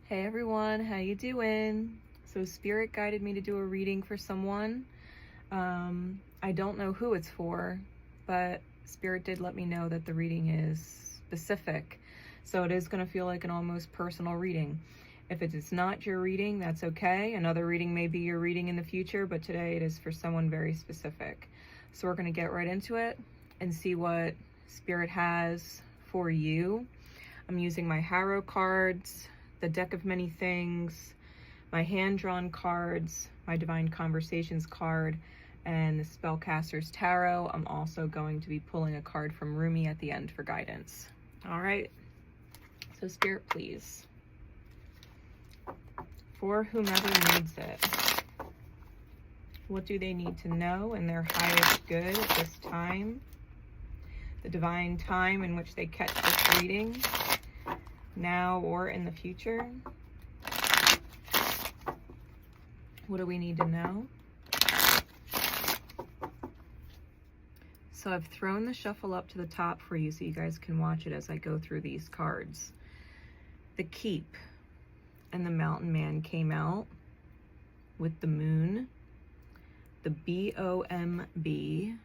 Hey everyone, how you doing? So Spirit guided me to do a reading for someone. I don't know who it's for, but Spirit did let me know that the reading is specific. So it is going to feel like an almost personal reading. If it is not your reading, that's okay. Another reading may be your reading in the future, but today it is for someone very specific. So we're going to get right into it and see what Spirit has for you. I'm using my Harrow cards, the deck of many things, my hand-drawn cards, my Divine Conversations card, and the Spellcaster's Tarot. I'm also going to be pulling a card from Rumi at the end for guidance. All right, so Spirit, please. For whomever needs it, what do they need to know in their highest good at this time? The divine time in which they catch this reading, now or in the future. What do we need to know? So I've thrown the shuffle up to the top for you so you guys can watch it as I go through these cards. The Keep and the Mountain Man came out with the Moon, the BOMB,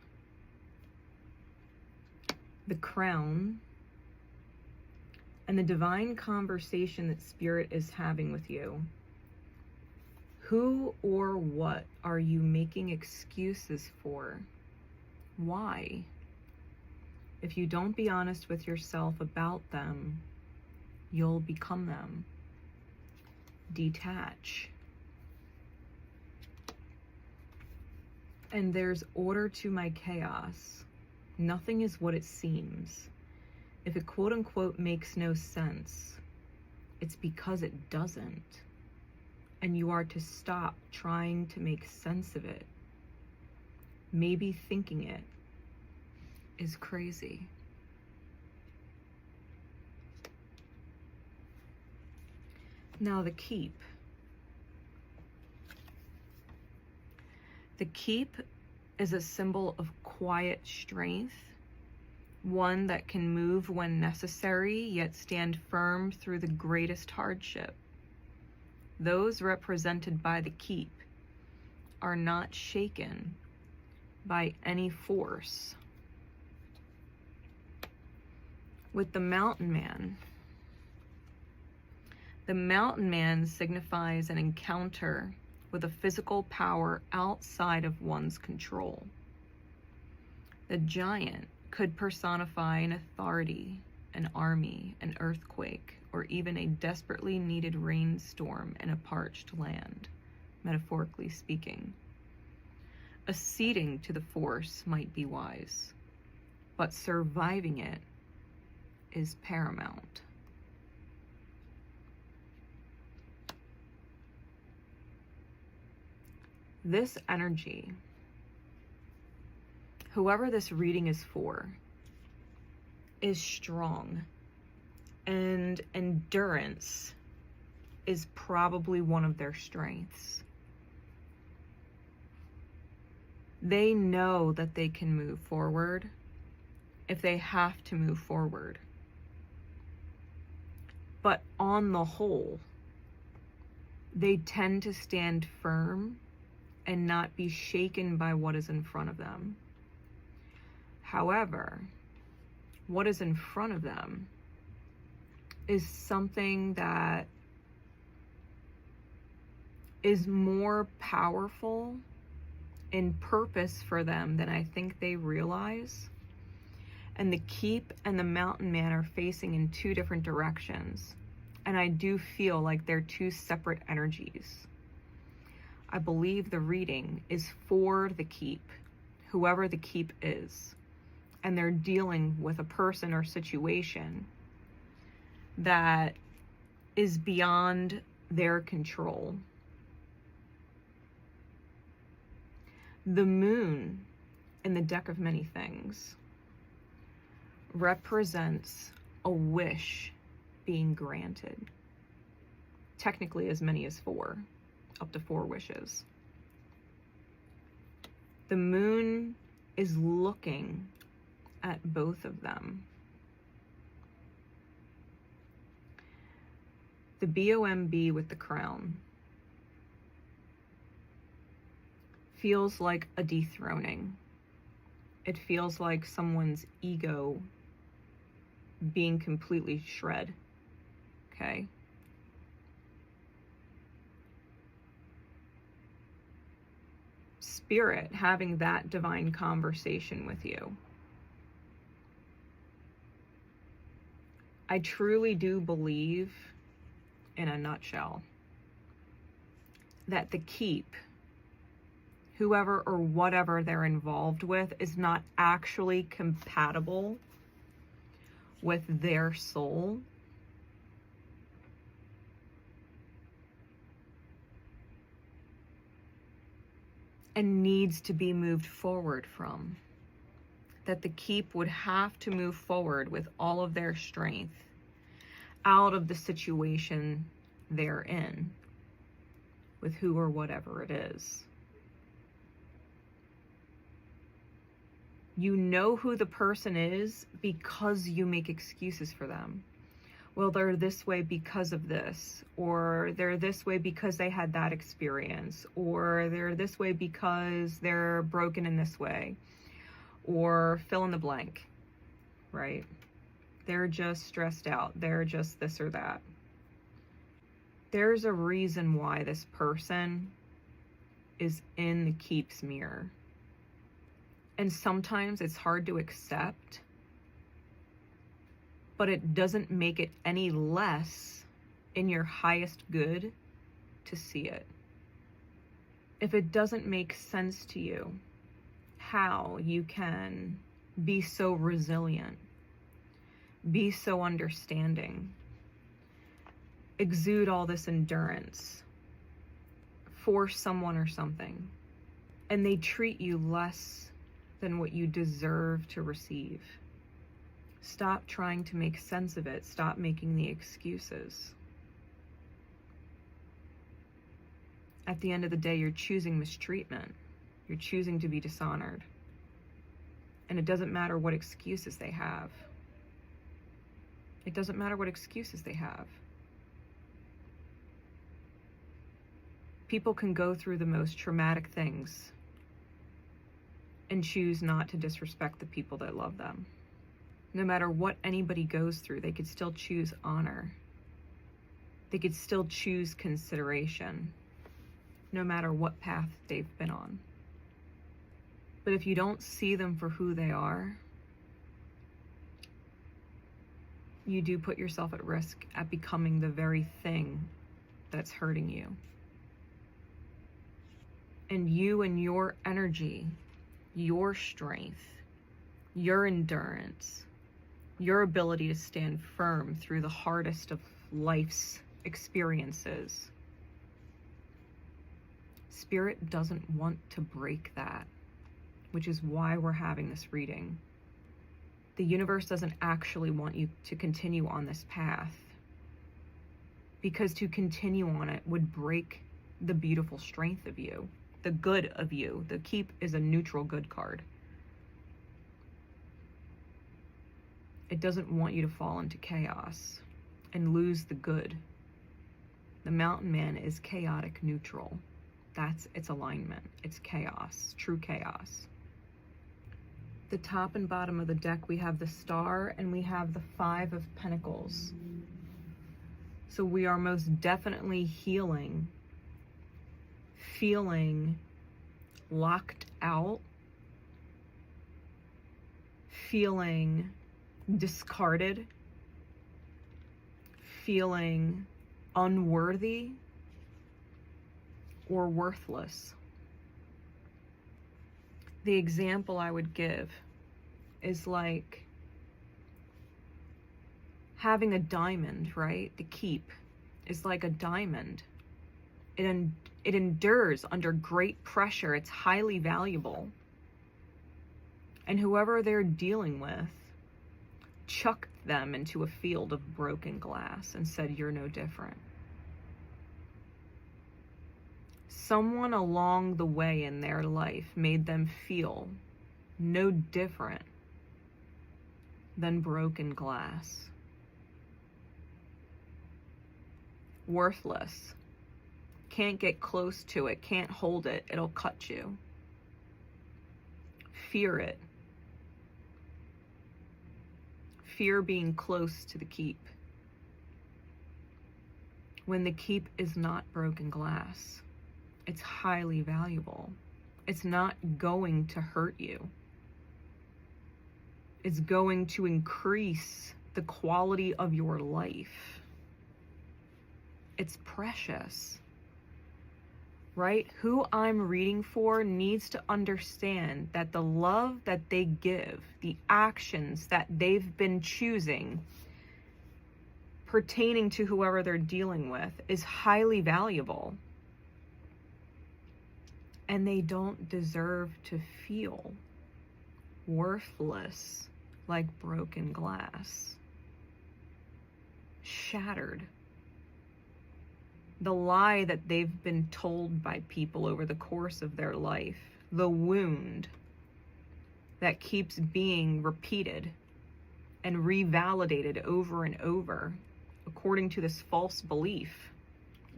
the Crown, and the divine conversation that Spirit is having with you. Who or what are you making excuses for? Why? If you don't be honest with yourself about them, you'll become them. Detach. And there's order to my chaos. Nothing is what it seems. If it quote unquote makes no sense, it's because it doesn't. And you are to stop trying to make sense of it. Maybe thinking it is crazy. Now the Keep. The Keep is a symbol of quiet strength, one that can move when necessary, yet stand firm through the greatest hardship. Those represented by the Keep are not shaken by any force. With the Mountain Man, the Mountain Man signifies an encounter with a physical power outside of one's control. The Giant could personify an authority, an army, an earthquake, or even a desperately needed rainstorm in a parched land, metaphorically speaking. Acceding to the force might be wise, but surviving it is paramount. This energy, whoever this reading is for, is strong, and endurance is probably one of their strengths. They know that they can move forward if they have to move forward. But on the whole, they tend to stand firm and not be shaken by what is in front of them. However, what is in front of them is something that is more powerful in purpose for them than I think they realize. And the Keep and the Mountain Man are facing in two different directions. And I do feel like they're two separate energies. I believe the reading is for the Keep, whoever the Keep is. And they're dealing with a person or situation that is beyond their control. The Moon in the deck of many things represents a wish being granted. Technically as many as 4, up to 4 wishes. The Moon is looking at both of them. The BOMB with the crown feels like a dethroning. It feels like someone's ego being completely shred. Okay? Spirit having that divine conversation with you. I truly do believe, in a nutshell, that the keep, whoever or whatever they're involved with, is not actually compatible with their soul. And needs to be moved forward from. That the keep would have to move forward with all of their strength out of the situation they're in with who or whatever it is. You know who the person is because you make excuses for them. Well, they're this way because of this, or they're this way because they had that experience, or they're this way because they're broken in this way, or fill in the blank, right? They're just stressed out. They're just this or that. There's a reason why this person is in the keep's mirror. And sometimes it's hard to accept, but it doesn't make it any less in your highest good to see it. If it doesn't make sense to you, how you can be so resilient, be so understanding, exude all this endurance for someone or something, and they treat you less than what you deserve to receive. Stop trying to make sense of it. Stop making the excuses. At the end of the day, you're choosing mistreatment. You're choosing to be dishonored. And it doesn't matter what excuses they have. It doesn't matter what excuses they have. People can go through the most traumatic things and choose not to disrespect the people that love them. No matter what anybody goes through, they could still choose honor. They could still choose consideration, no matter what path they've been on. But if you don't see them for who they are, you do put yourself at risk at becoming the very thing that's hurting you. And you and your energy, your strength, your endurance, your ability to stand firm through the hardest of life's experiences. Spirit doesn't want to break that, which is why we're having this reading. The universe doesn't actually want you to continue on this path, because to continue on it would break the beautiful strength of you, the good of you. The keep is a neutral good card. It doesn't want you to fall into chaos and lose the good. The mountain man is chaotic neutral. That's its alignment. It's chaos, true chaos. The top and bottom of the deck, we have the Star and we have the 5 of Pentacles. So we are most definitely healing, feeling locked out, feeling discarded, feeling unworthy or worthless. The example I would give is like having a diamond, right? The keep is like a diamond. It endures under great pressure. It's highly valuable. And whoever they're dealing with chucked them into a field of broken glass and said, "You're no different." Someone along the way in their life made them feel no different than broken glass. worthless. Can't get close to it, can't hold it, it'll cut you. Fear it. Fear being close to the keep. When the keep is not broken glass, it's highly valuable. It's not going to hurt you. It's going to increase the quality of your life. It's precious, right? Who I'm reading for needs to understand that the love that they give, the actions that they've been choosing pertaining to whoever they're dealing with is highly valuable. And they don't deserve to feel worthless like broken glass, shattered. The lie that they've been told by people over the course of their life, the wound that keeps being repeated and revalidated over and over according to this false belief,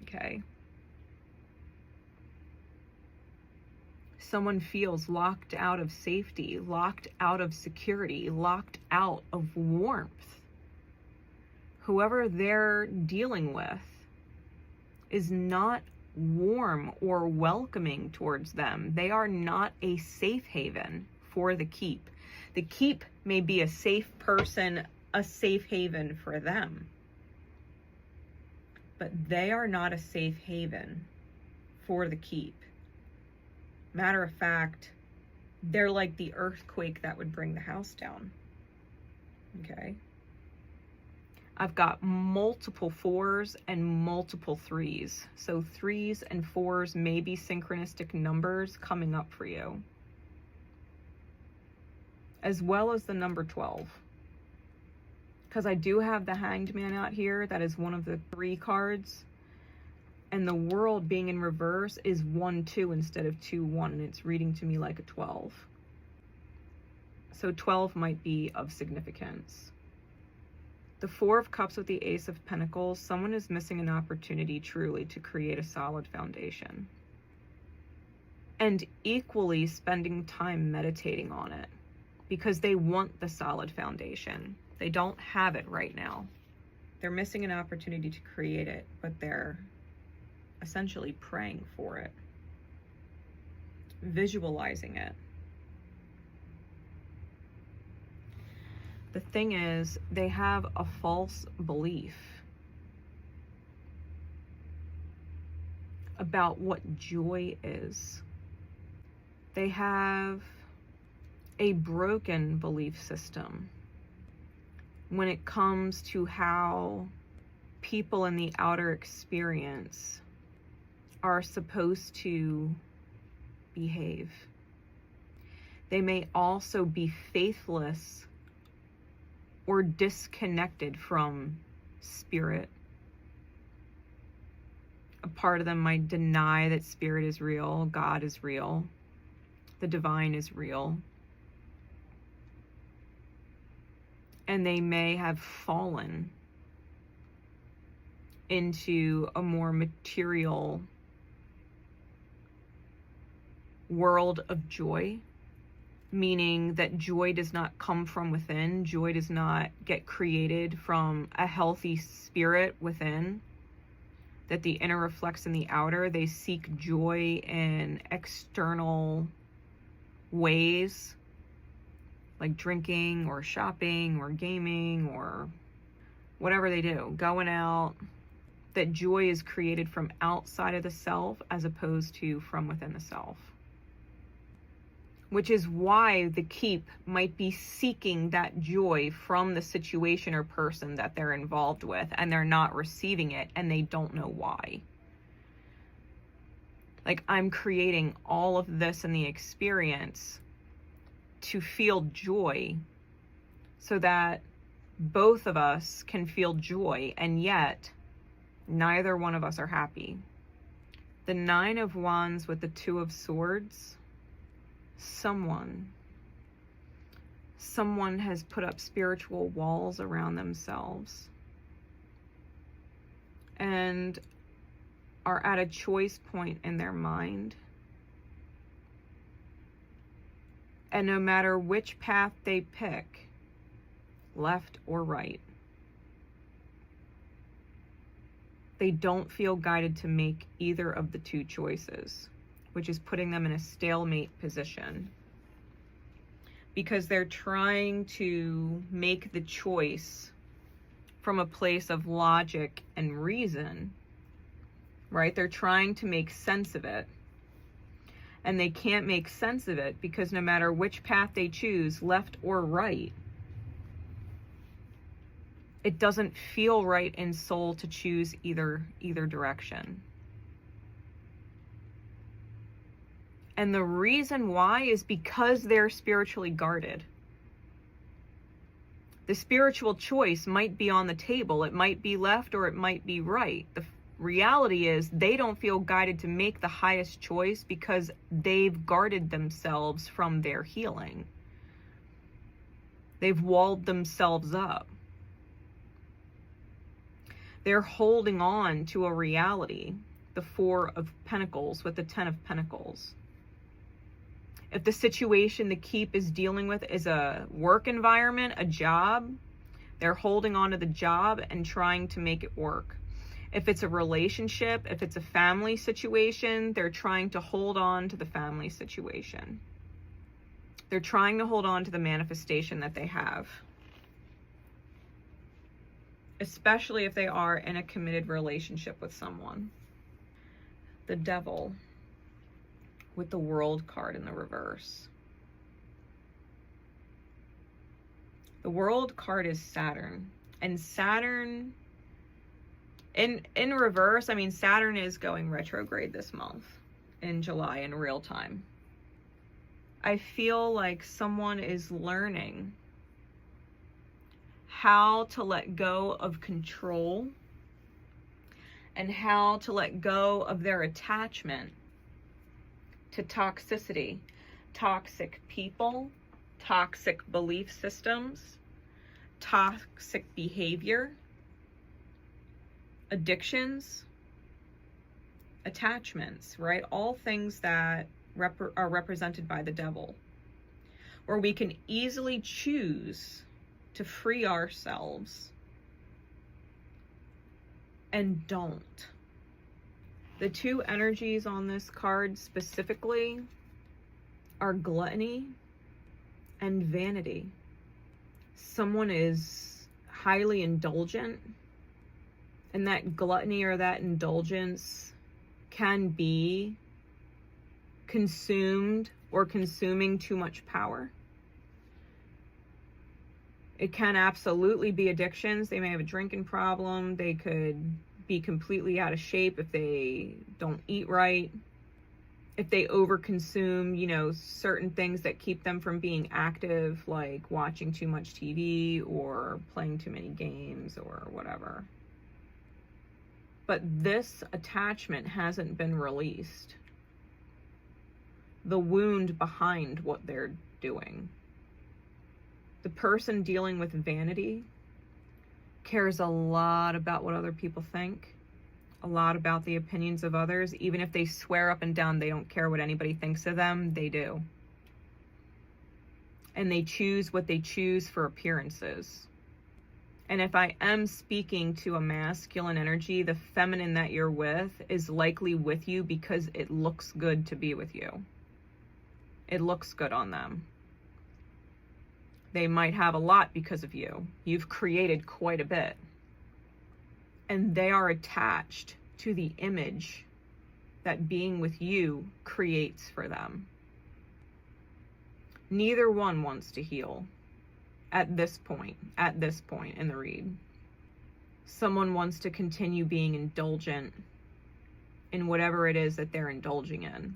okay? Someone feels locked out of safety, locked out of security, locked out of warmth. Whoever they're dealing with is not warm or welcoming towards them. They are not a safe haven for the keep. The keep may be a safe person, a safe haven for them, but they are not a safe haven for the keep. Matter of fact, they're like the earthquake that would bring the house down. Okay? I've got multiple 4s and multiple 3s. So 3s and 4s may be synchronistic numbers coming up for you. As well as the number 12. Because I do have the Hanged Man out here. That is one of the 3 cards. And the World being in reverse is 1-2 instead of 2-1, and it's reading to me like a 12. So 12 might be of significance. The 4 of Cups with the Ace of Pentacles, someone is missing an opportunity truly to create a solid foundation. And equally spending time meditating on it, because they want the solid foundation. They don't have it right now. They're missing an opportunity to create it, but they're essentially praying for it, visualizing it. The thing is, they have a false belief about what joy is. They have a broken belief system when it comes to how people in the outer experience are supposed to behave. They may also be faithless or disconnected from spirit. A part of them might deny that spirit is real, God is real, the divine is real. And they may have fallen into a more material world of joy, meaning that joy does not come from within. Joy does not get created from a healthy spirit within, that the inner reflects in the outer. They seek joy in external ways, like drinking or shopping or gaming or whatever they do, going out. That joy is created from outside of the self as opposed to from within the self. Which is why the keep might be seeking that joy from the situation or person that they're involved with, and they're not receiving it, and they don't know why. Like, I'm creating all of this in the experience to feel joy so that both of us can feel joy, and yet neither one of us are happy. The 9 of Wands with the 2 of Swords, someone has put up spiritual walls around themselves and are at a choice point in their mind. And no matter which path they pick, left or right, they don't feel guided to make either of the two choices, which is putting them in a stalemate position. Because they're trying to make the choice from a place of logic and reason, right? They're trying to make sense of it. And they can't make sense of it because no matter which path they choose, left or right, it doesn't feel right in soul to choose either direction. And the reason why is because they're spiritually guarded. The spiritual choice might be on the table. It might be left or it might be right. The reality is they don't feel guided to make the highest choice because they've guarded themselves from their healing. They've walled themselves up. They're holding on to a reality, the Four of Pentacles with the Ten of Pentacles. If the situation the keep is dealing with is a work environment, a job, they're holding on to the job and trying to make it work. If it's a relationship, if it's a family situation, they're trying to hold on to the family situation. They're trying to hold on to the manifestation that they have. Especially if they are in a committed relationship with someone. The Devil with the World card in the reverse. The World card is Saturn. And Saturn, in reverse, I mean, Saturn is going retrograde this month in July in real time. I feel like someone is learning how to let go of control and how to let go of their attachment to toxicity, toxic people, toxic belief systems, toxic behavior, addictions, attachments, right? All things that are represented by the Devil, where we can easily choose to free ourselves and don't. The two energies on this card specifically are gluttony and vanity. Someone is highly indulgent, and that gluttony or that indulgence can be consumed or consuming too much power. It can absolutely be addictions. They may have a drinking problem. They could be completely out of shape if they don't eat right. If they overconsume, you know, certain things that keep them from being active, like watching too much TV or playing too many games or whatever. But this attachment hasn't been released. The wound behind what they're doing. The person dealing with vanity cares a lot about what other people think, a lot about the opinions of others. Even if they swear up and down they don't care what anybody thinks of them, they do. And they choose what they choose for appearances. And if I am speaking to a masculine energy, the feminine that you're with is likely with you because it looks good to be with you. It looks good on them. They might have a lot because of you. You've created quite a bit. And they are attached to the image that being with you creates for them. Neither one wants to heal at this point in the read. Someone wants to continue being indulgent in whatever it is that they're indulging in.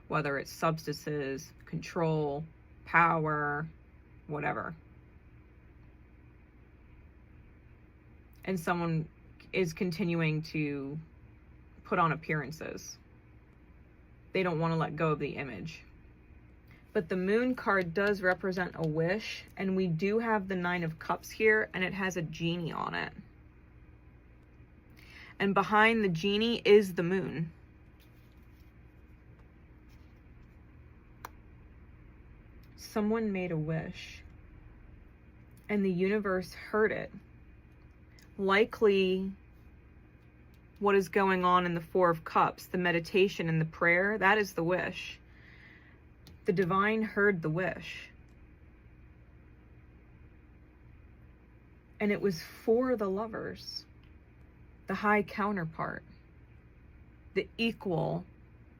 Whether it's substances, control, power, whatever. And someone is continuing to put on appearances. They don't want to let go of the image. But the Moon card does represent a wish, and we do have the Nine of Cups here, and it has a genie on it. And behind the genie is the moon. Someone made a wish, and the universe heard it. Likely what is going on in the Four of Cups, the meditation and the prayer, that is the wish. The divine heard the wish. And it was for the lovers, the high counterpart, the equal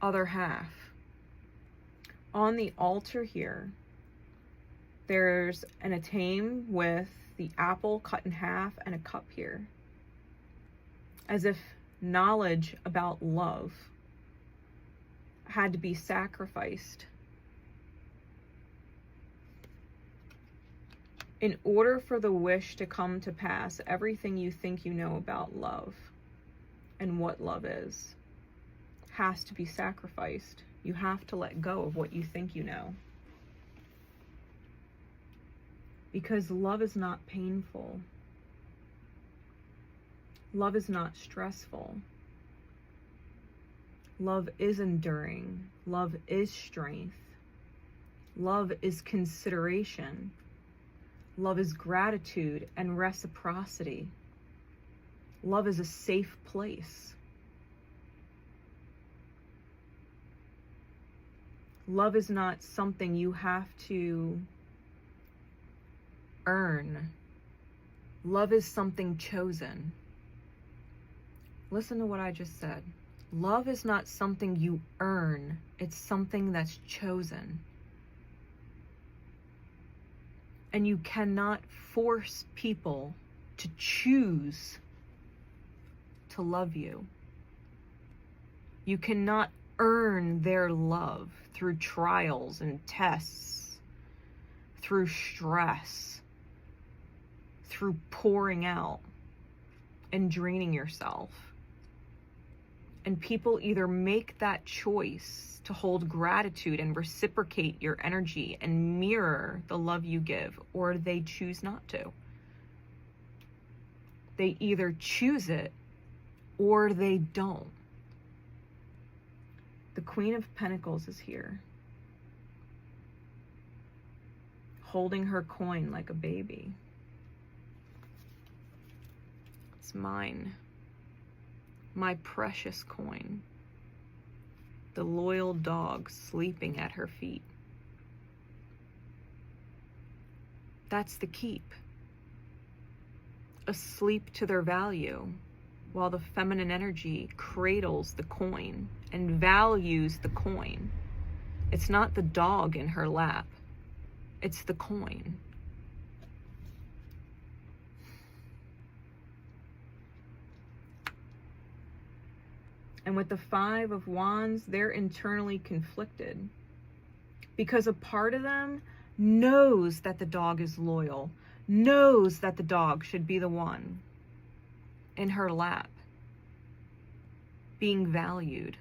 other half. On the altar here, there's an atame with the apple cut in half and a cup here, as if knowledge about love had to be sacrificed in order for the wish to come to pass. Everything you think you know about love and what love is has to be sacrificed. You have to let go of what you think you know. Because love is not painful. Love is not stressful. Love is enduring. Love is strength. Love is consideration. Love is gratitude and reciprocity. Love is a safe place. Love is not something you have to earn. Love is something chosen. Listen to what I just said. Love is not something you earn. It's something that's chosen. And you cannot force people to choose to love you. You cannot earn their love through trials and tests, through stress, through pouring out and draining yourself. And people either make that choice to hold gratitude and reciprocate your energy and mirror the love you give, or they choose not to. They either choose it or they don't. The Queen of Pentacles is here, holding her coin like a baby. It's mine, my precious coin. The loyal dog sleeping at her feet. That's the keep. Asleep to their value, while the feminine energy cradles the coin and values the coin. It's not the dog in her lap, it's the coin. And with the Five of Wands, they're internally conflicted because a part of them knows that the dog is loyal, knows that the dog should be the one in her lap, being valued.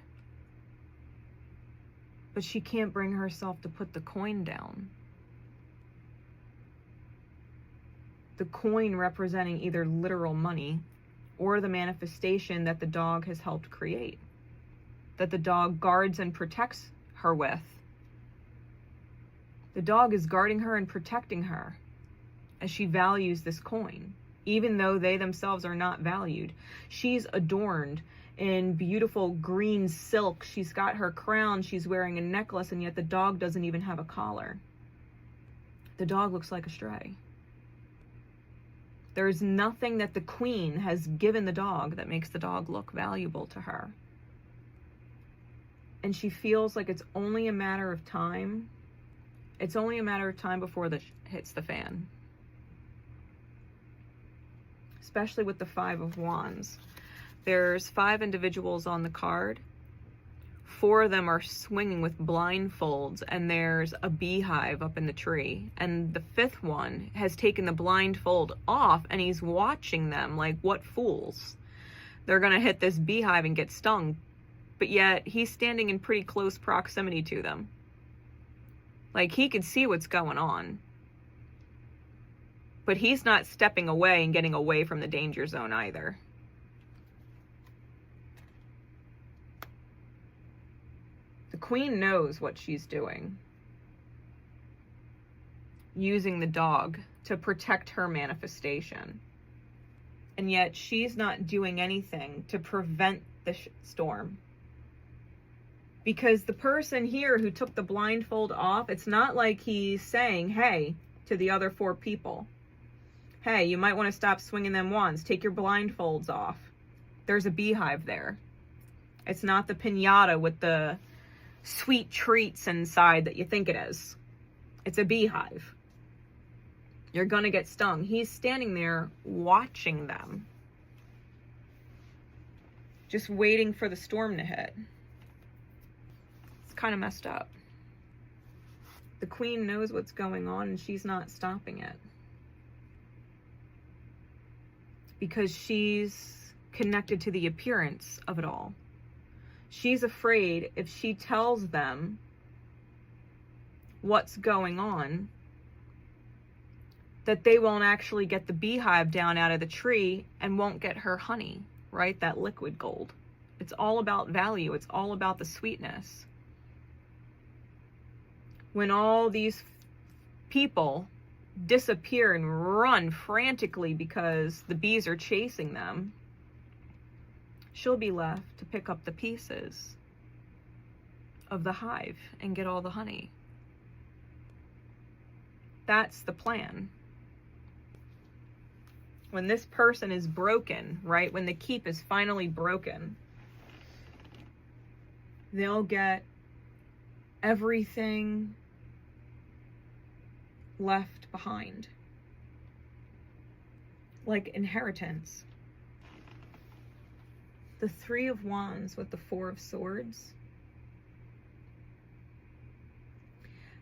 But she can't bring herself to put the coin down. The coin representing either literal money or the manifestation that the dog has helped create, that the dog guards and protects her with. The dog is guarding her and protecting her as she values this coin, even though they themselves are not valued. She's adorned in beautiful green silk. She's got her crown, she's wearing a necklace, and yet the dog doesn't even have a collar. The dog looks like a stray. There's nothing that the queen has given the dog that makes the dog look valuable to her. And she feels like it's only a matter of time. It's only a matter of time before this hits the fan. Especially with the Five of Wands. There's 5 individuals on the card. 4 of them are swinging with blindfolds, and there's a beehive up in the tree. And the 5th one has taken the blindfold off, and he's watching them like, what fools? They're gonna hit this beehive and get stung. But yet he's standing in pretty close proximity to them. Like, he could see what's going on. But he's not stepping away and getting away from the danger zone either. The queen knows what she's doing, using the dog to protect her manifestation. And yet she's not doing anything to prevent the storm. Because the person here who took the blindfold off, it's not like he's saying, hey, to the other 4 people, hey, you might want to stop swinging them wands. Take your blindfolds off. There's a beehive there. It's not the piñata with the sweet treats inside that you think it is. It's a beehive. You're going to get stung. He's standing there watching them, just waiting for the storm to hit. It's kind of messed up. The queen knows what's going on and she's not stopping it, because she's connected to the appearance of it all. She's afraid if she tells them what's going on, that they won't actually get the beehive down out of the tree and won't get her honey, right? That liquid gold. It's all about value. It's all about the sweetness. When all these people disappear and run frantically because the bees are chasing them, she'll be left to pick up the pieces of the hive and get all the honey. That's the plan. When this person is broken, right? When the keep is finally broken, they'll get everything left behind. Like inheritance. The 3 of Wands with the 4 of Swords.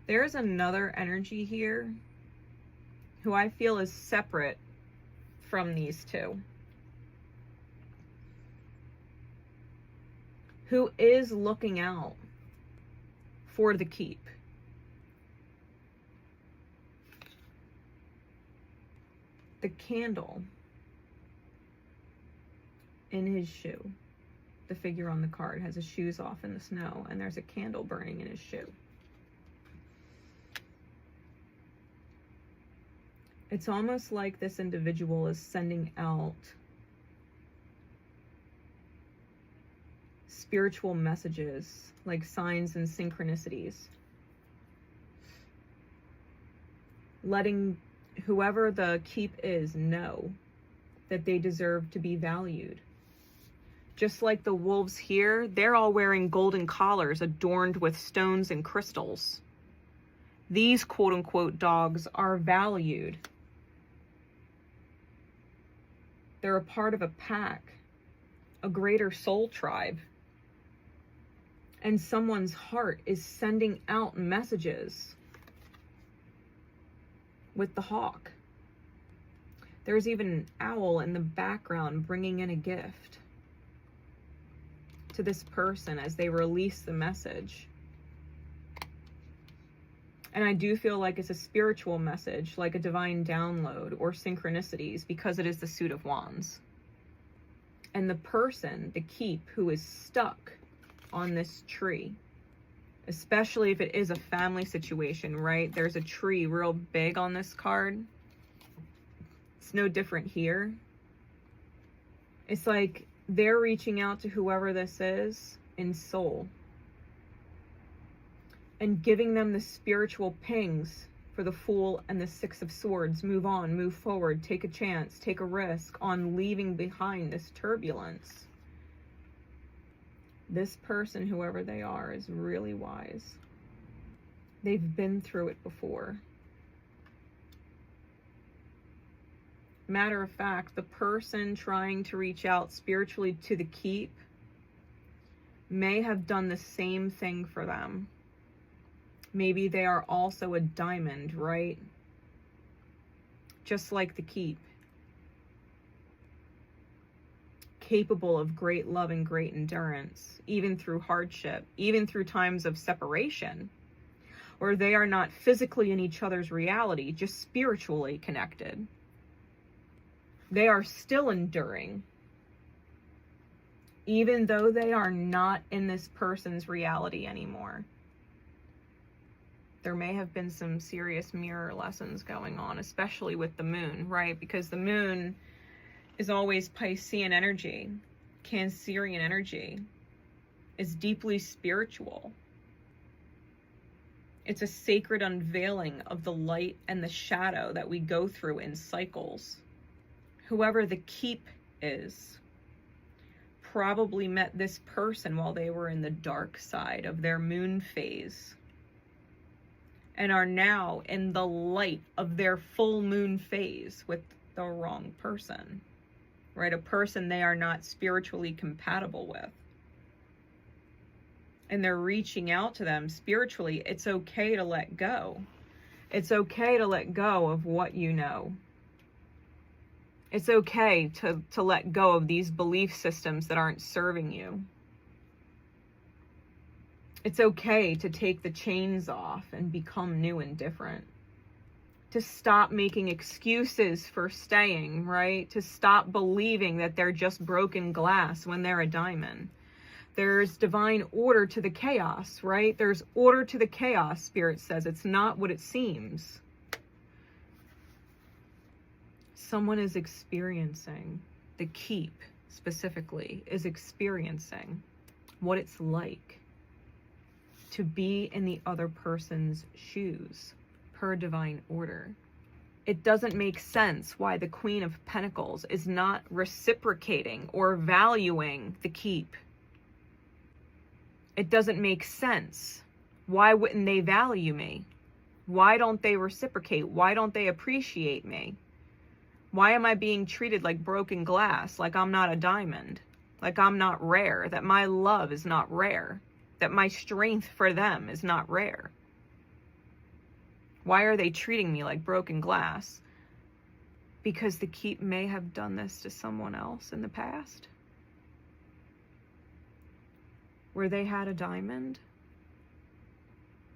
There's another energy here who I feel is separate from these 2. Who is looking out for the keep. The candle in his shoe. The figure on the card has his shoes off in the snow, and there's a candle burning in his shoe. It's almost like this individual is sending out spiritual messages, like signs and synchronicities, letting whoever the keep is know that they deserve to be valued. Just like the wolves here, they're all wearing golden collars adorned with stones and crystals. These quote-unquote dogs are valued. They're a part of a pack, a greater soul tribe. And someone's heart is sending out messages with the hawk. There's even an owl in the background bringing in a gift to this person as they release the message. And I do feel like it's a spiritual message, like a divine download or synchronicities, because it is the Suit of Wands. And the person, the keep, who is stuck on this tree, especially if it is a family situation, right? There's a tree real big on this card. It's no different here. It's like they're reaching out to whoever this is in soul and giving them the spiritual pings for the Fool and the 6 of Swords. Move on, move forward, take a chance, take a risk on leaving behind this turbulence. This person, whoever they are, is really wise. They've been through it before. Matter of fact, the person trying to reach out spiritually to the keep may have done the same thing for them. Maybe they are also a diamond, right? Just like the keep. Capable of great love and great endurance, even through hardship, even through times of separation, where they are not physically in each other's reality, just spiritually connected. They are still enduring even though they are not in this person's reality anymore. There may have been some serious mirror lessons going on, especially with the moon, right? Because the moon is always Piscean energy, Cancerian energy. It's deeply spiritual. It's a sacred unveiling of the light and the shadow that we go through in cycles. Whoever the keep is probably met this person while they were in the dark side of their moon phase, and are now in the light of their full moon phase with the wrong person, right? A person they are not spiritually compatible with. And they're reaching out to them spiritually. It's okay to let go. It's okay to let go of what you know. It's okay to let go of these belief systems that aren't serving you. It's okay to take the chains off and become new and different. To stop making excuses for staying, right? To stop believing that they're just broken glass when they're a diamond. There's divine order to the chaos, right? There's order to the chaos, Spirit says. It's not what it seems. Someone is experiencing, the keep specifically, is experiencing what it's like to be in the other person's shoes, per divine order. It doesn't make sense why the Queen of Pentacles is not reciprocating or valuing the keep. It doesn't make sense. Why wouldn't they value me? Why don't they reciprocate? Why don't they appreciate me? Why am I being treated like broken glass, like I'm not a diamond, like I'm not rare, that my love is not rare, that my strength for them is not rare? Why are they treating me like broken glass? Because the keep may have done this to someone else in the past, where they had a diamond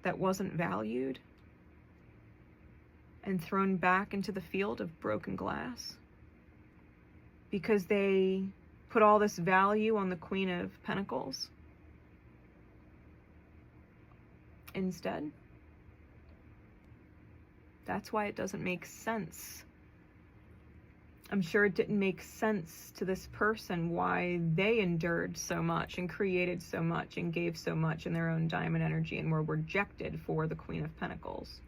that wasn't valued and thrown back into the field of broken glass because they put all this value on the Queen of Pentacles instead. That's why it doesn't make sense. I'm sure it didn't make sense to this person why they endured so much and created so much and gave so much in their own diamond energy and were rejected for the Queen of Pentacles.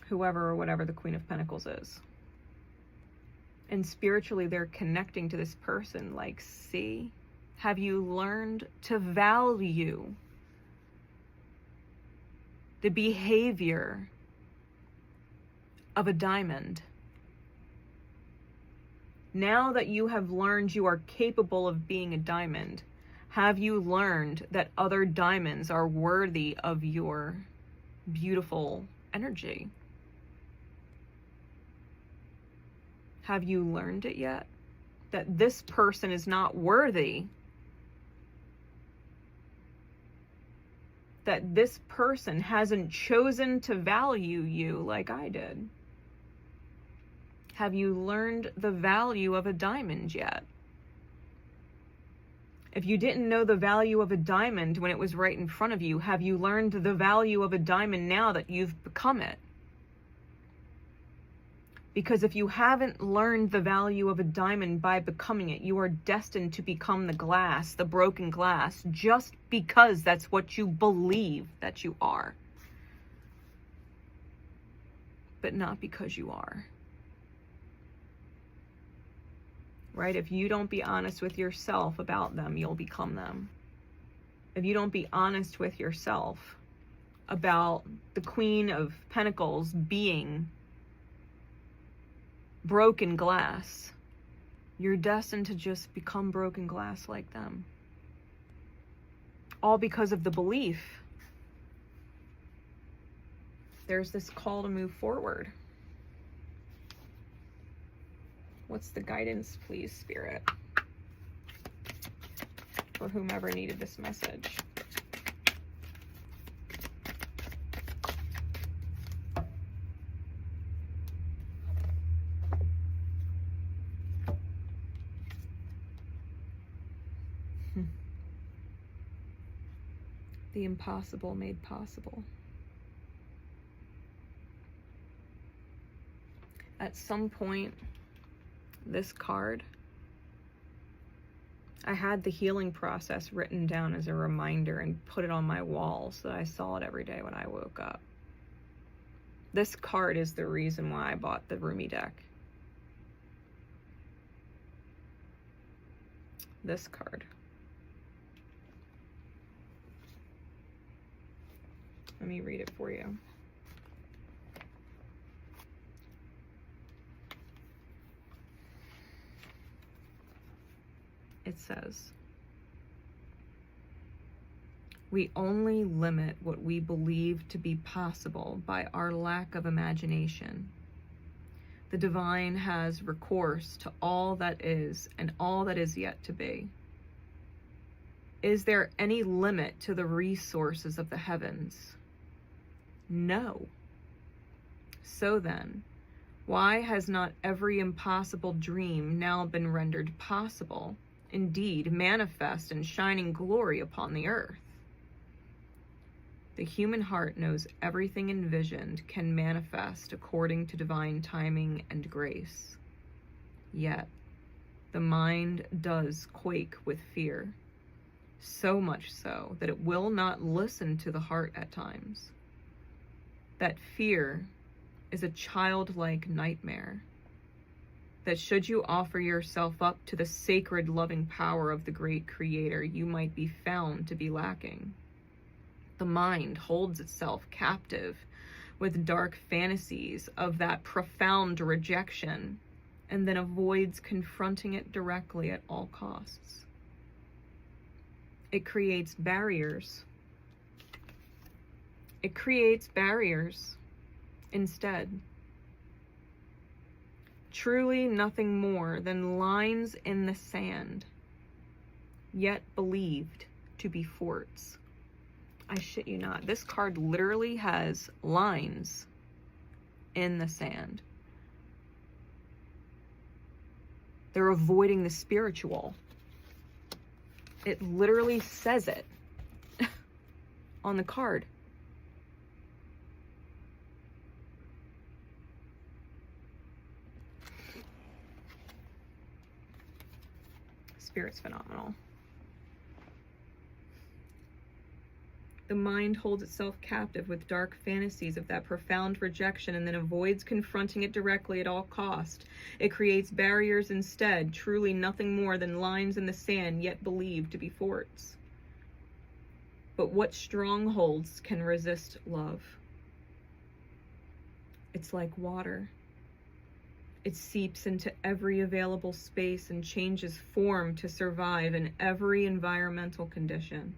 Whoever or whatever the Queen of Pentacles is. And spiritually, they're connecting to this person like, see, have you learned to value the behavior of a diamond? Now that you have learned you are capable of being a diamond, have you learned that other diamonds are worthy of your beautiful energy? Have you learned it yet? That this person is not worthy. That this person hasn't chosen to value you like I did. Have you learned the value of a diamond yet? If you didn't know the value of a diamond when it was right in front of you, have you learned the value of a diamond now that you've become it? Because if you haven't learned the value of a diamond by becoming it, you are destined to become the glass, the broken glass, just because that's what you believe that you are. But not because you are. Right? If you don't be honest with yourself about them, you'll become them. If you don't be honest with yourself about the Queen of Pentacles being broken glass, you're destined to just become broken glass like them. All because of the belief. There's this call to move forward. What's the guidance, please, Spirit, for whomever needed this message? The impossible made possible. At some point, this card, I had the healing process written down as a reminder and put it on my wall so that I saw it every day when I woke up. This card is the reason why I bought the Rumi deck. This card. Let me read it for you. It says, "We only limit what we believe to be possible by our lack of imagination. The divine has recourse to all that is and all that is yet to be. Is there any limit to the resources of the heavens? No. So then, why has not every impossible dream now been rendered possible, indeed manifest in shining glory upon the earth? The human heart knows everything envisioned can manifest according to divine timing and grace. Yet, the mind does quake with fear, so much so that it will not listen to the heart at times. That fear is a childlike nightmare, that should you offer yourself up to the sacred loving power of the great Creator, you might be found to be lacking. The mind holds itself captive with dark fantasies of that profound rejection and then avoids confronting it directly at all costs. It creates barriers. It creates barriers instead. Truly nothing more than lines in the sand, yet believed to be forts." I shit you not. This card literally has lines in the sand. They're avoiding the spiritual. It literally says it on the card. Spirit's phenomenal. The mind holds itself captive with dark fantasies of that profound rejection and then avoids confronting it directly at all cost. It creates barriers instead, truly nothing more than lines in the sand, yet believed to be forts. But what strongholds can resist love? It's like water. It seeps into every available space and changes form to survive in every environmental condition.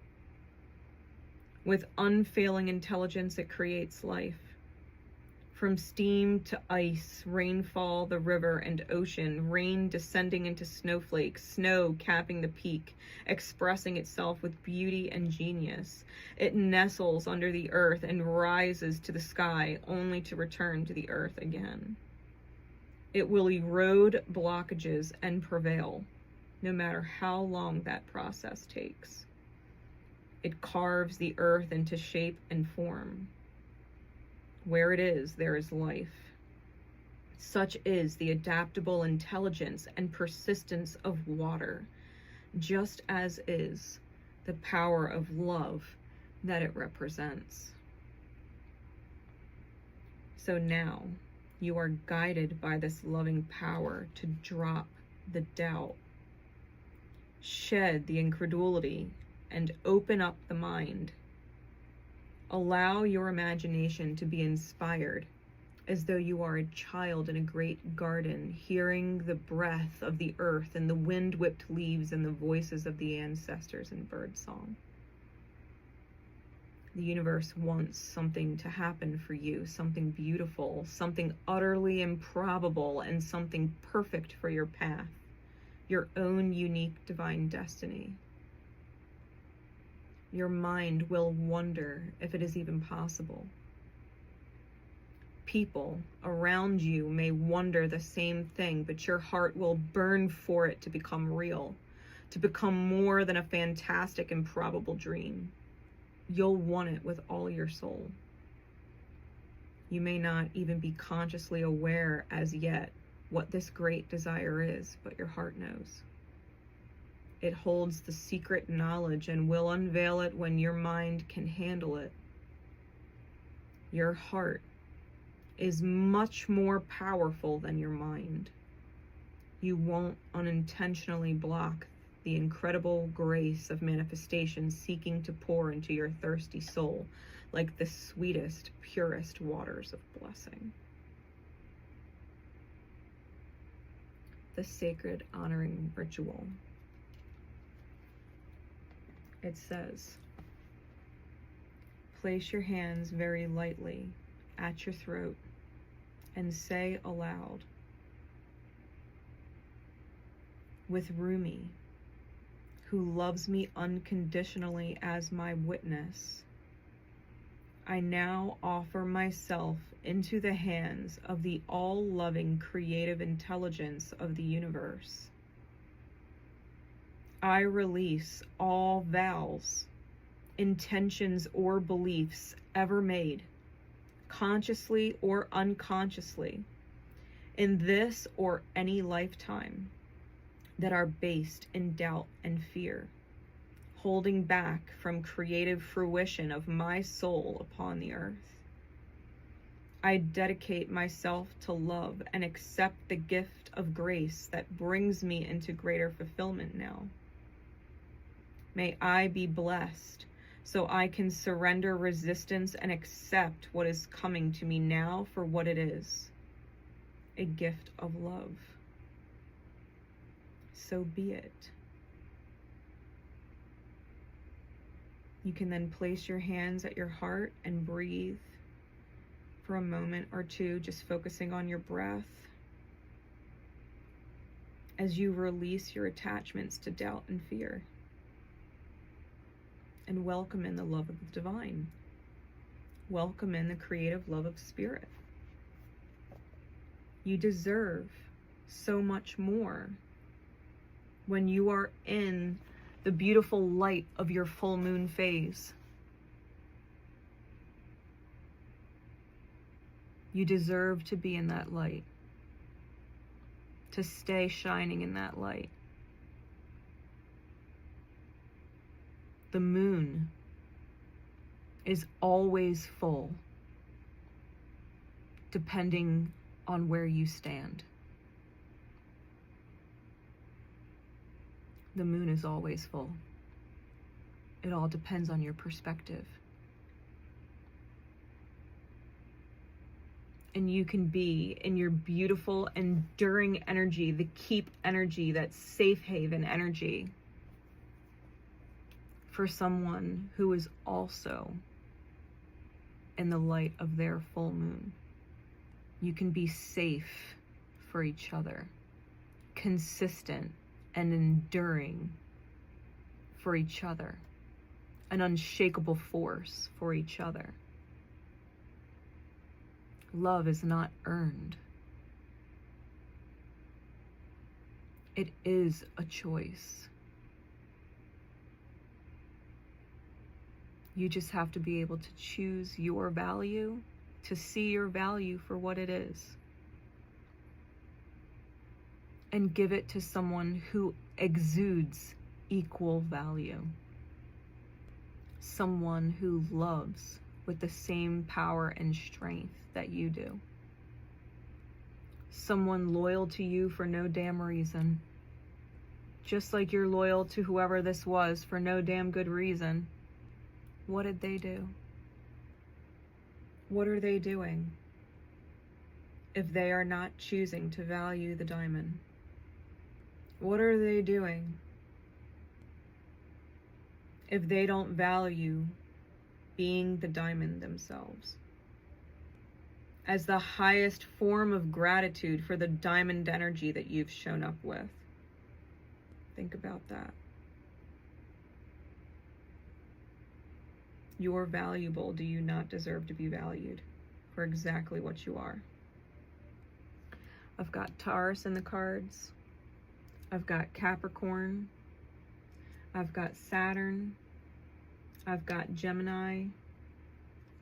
With unfailing intelligence, it creates life. From steam to ice, rainfall, the river and ocean, rain descending into snowflakes, snow capping the peak, expressing itself with beauty and genius. It nestles under the earth and rises to the sky, only to return to the earth again. It will erode blockages and prevail, no matter how long that process takes. It carves the earth into shape and form. Where it is, there is life. Such is the adaptable intelligence and persistence of water, just as is the power of love that it represents. So now, you are guided by this loving power to drop the doubt, shed the incredulity, and open up the mind. Allow your imagination to be inspired as though you are a child in a great garden, hearing the breath of the earth and the wind-whipped leaves and the voices of the ancestors in birdsong. The universe wants something to happen for you, something beautiful, something utterly improbable, and something perfect for your path, your own unique divine destiny. Your mind will wonder if it is even possible. People around you may wonder the same thing, but your heart will burn for it to become real, to become more than a fantastic and probable dream. You'll want it with all your soul. You may not even be consciously aware as yet what this great desire is, but your heart knows. It holds the secret knowledge and will unveil it when your mind can handle it. Your heart is much more powerful than your mind. You won't unintentionally block the incredible grace of manifestation seeking to pour into your thirsty soul like the sweetest, purest waters of blessing. The sacred honoring ritual. It says, place your hands very lightly at your throat and say aloud, with Rumi, who loves me unconditionally as my witness, I now offer myself into the hands of the all-loving creative intelligence of the universe. I release all vows, intentions, or beliefs ever made, consciously or unconsciously, in this or any lifetime, that are based in doubt and fear, holding back from creative fruition of my soul upon the earth. I dedicate myself to love and accept the gift of grace that brings me into greater fulfillment now. May I be blessed so I can surrender resistance and accept what is coming to me now for what it is, a gift of love. So be it. You can then place your hands at your heart and breathe for a moment or two, just focusing on your breath as you release your attachments to doubt and fear, and welcome in the love of the divine. Welcome in the creative love of spirit. You deserve so much more when you are in the beautiful light of your full moon phase. You deserve to be in that light, to stay shining in that light. The moon is always full, depending on where you stand. The moon is always full. It all depends on your perspective. And you can be in your beautiful, enduring energy, the keep energy, that safe haven energy, for someone who is also in the light of their full moon. You can be safe for each other, consistent and enduring for each other, an unshakable force for each other. Love is not earned. It is a choice. You just have to be able to choose your value, to see your value for what it is, and give it to someone who exudes equal value. Someone who loves with the same power and strength that you do. Someone loyal to you for no damn reason. Just like you're loyal to whoever this was for no damn good reason. What did they do? What are they doing if they are not choosing to value the diamond? What are they doing if they don't value being the diamond themselves as the highest form of gratitude for the diamond energy that you've shown up with? Think about that. You're valuable. Do you not deserve to be valued for exactly what you are? I've got Taurus in the cards. I've got Capricorn. I've got Saturn, I've got Gemini,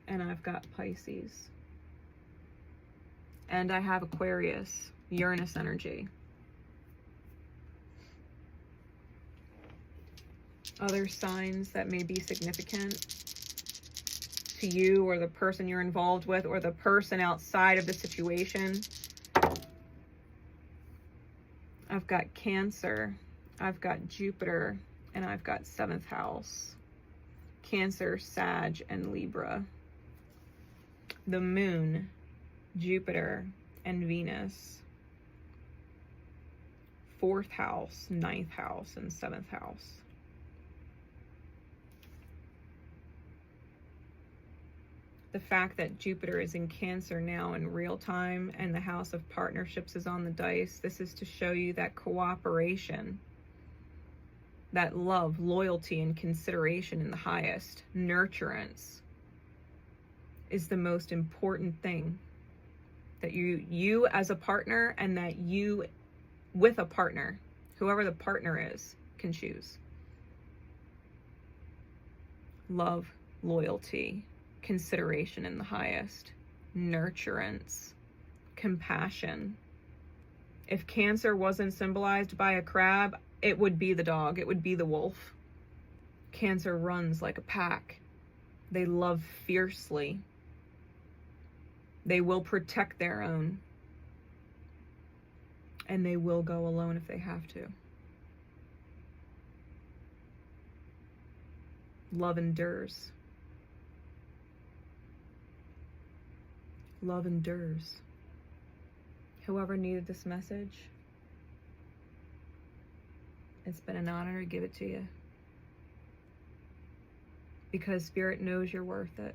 and I've got Pisces. And I have Aquarius, Uranus energy. Other signs that may be significant to you or the person you're involved with or the person outside of the situation. I've got Cancer, I've got Jupiter, and I've got 7th house. Cancer, Sag, and Libra. The Moon, Jupiter, and Venus. 4th house, 9th house, and 7th house. The fact that Jupiter is in Cancer now in real time and the house of partnerships is on the dice, this is to show you that cooperation, that love, loyalty, and consideration in the highest, nurturance, is the most important thing. That you as a partner, and that you with a partner, whoever the partner is, can choose. Love, loyalty, consideration in the highest, nurturance, compassion. If Cancer wasn't symbolized by a crab, it would be the dog, it would be the wolf. Cancer runs like a pack. They love fiercely. They will protect their own. And they will go alone if they have to. Love endures. Love endures. Whoever needed this message, it's been an honor to give it to you. Because Spirit knows you're worth it.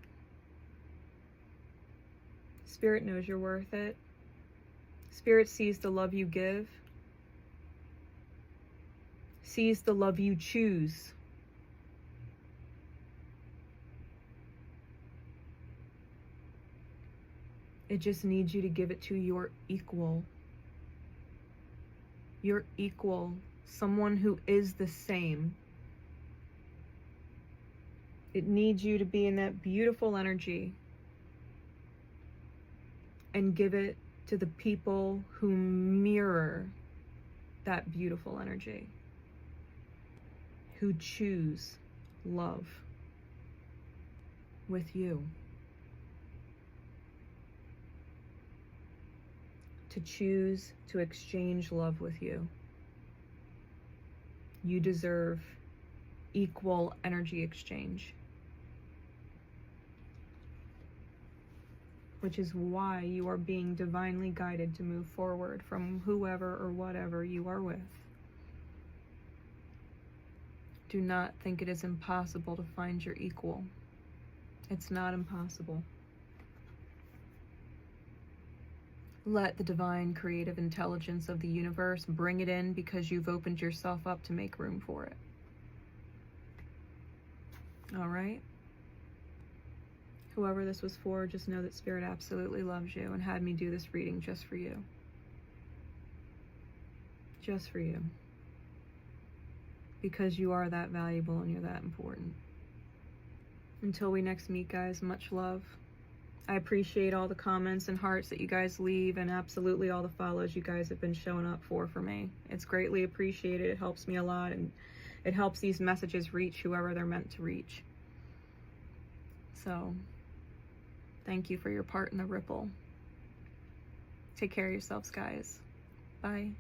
Spirit knows you're worth it. Spirit sees the love you give, sees the love you choose. It just needs you to give it to your equal. Your equal, someone who is the same. It needs you to be in that beautiful energy and give it to the people who mirror that beautiful energy, who choose love with you. To choose to exchange love with you. You deserve equal energy exchange. Which is why you are being divinely guided to move forward from whoever or whatever you are with. Do not think it is impossible to find your equal. It's not impossible. Let the divine creative intelligence of the universe bring it in, because you've opened yourself up to make room for it. All right? Whoever this was for, just know that Spirit absolutely loves you and had me do this reading just for you. Just for you. Because you are that valuable and you're that important. Until we next meet, guys, much love. I appreciate all the comments and hearts that you guys leave, and absolutely all the follows you guys have been showing up for me. It's greatly appreciated. It helps me a lot, and it helps these messages reach whoever they're meant to reach. So, thank you for your part in the ripple. Take care of yourselves, guys. Bye.